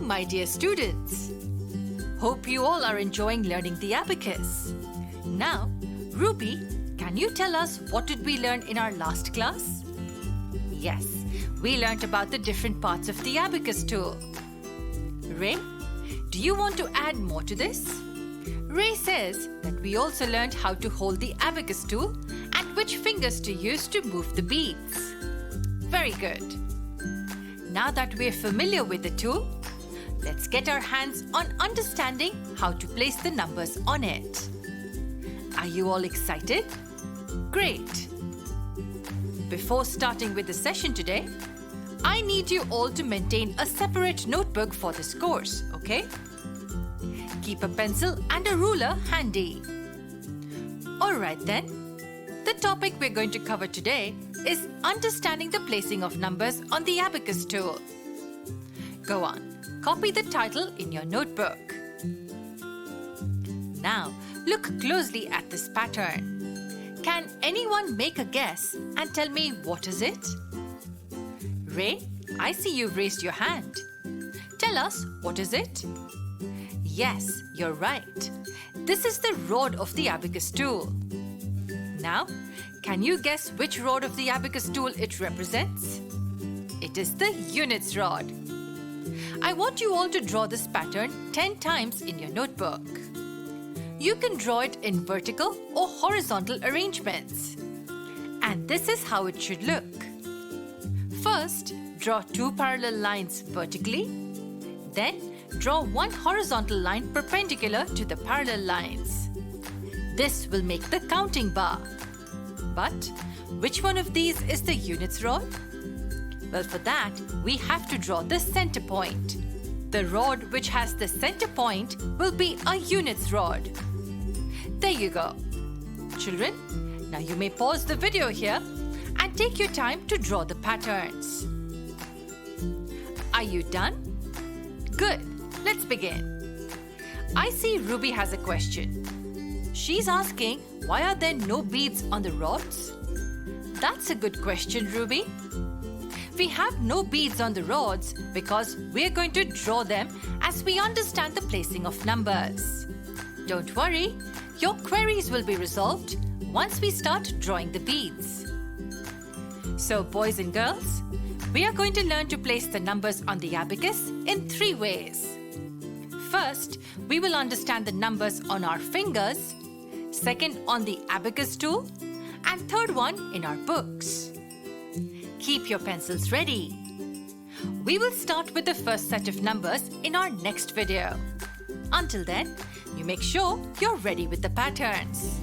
my dear students. Hope you all are enjoying learning the abacus. Now, Ruby, can you tell us what did we learn in our last class? Yes, we learned about the different parts of the abacus tool. Ray, do you want to add more to this? Ray says that we also learned how to hold the abacus tool and which fingers to use to move the beads. Very good. Now that we're familiar with the tool, let's get our hands on understanding how to place the numbers on it. Are you all excited? Great! Before starting with the session today, I need you all to maintain a separate notebook for this course, okay? Keep a pencil and a ruler handy. Alright then, the topic we're going to cover today is understanding the placing of numbers on the abacus tool. Go on, copy the title in your notebook. Now, look closely at this pattern. Can anyone make a guess and tell me what is it? Ray, I see you've raised your hand. Tell us, what is it? Yes, you're right. This is the rod of the abacus tool. Now, can you guess which rod of the abacus tool it represents? It is the units rod. I want you all to draw this pattern 10 times in your notebook. You can draw it in vertical or horizontal arrangements. And this is how it should look. First, draw 2 parallel lines vertically. Then, draw 1 horizontal line perpendicular to the parallel lines. This will make the counting bar. But which one of these is the units rod? Well, for that, we have to draw the center point. The rod which has the center point will be a units rod. There you go. Children, now you may pause the video here and take your time to draw the patterns. Are you done? Good. Let's begin. I see Ruby has a question. She's asking, why are there no beads on the rods? That's a good question, Ruby. We have no beads on the rods because we're going to draw them as we understand the placing of numbers. Don't worry, your queries will be resolved once we start drawing the beads. So, boys and girls, we are going to learn to place the numbers on the abacus in 3 ways. First, we will understand the numbers on our fingers, second on the abacus tool, and third one in our books. Keep your pencils ready. We will start with the first set of numbers in our next video. Until then, you make sure you're ready with the patterns.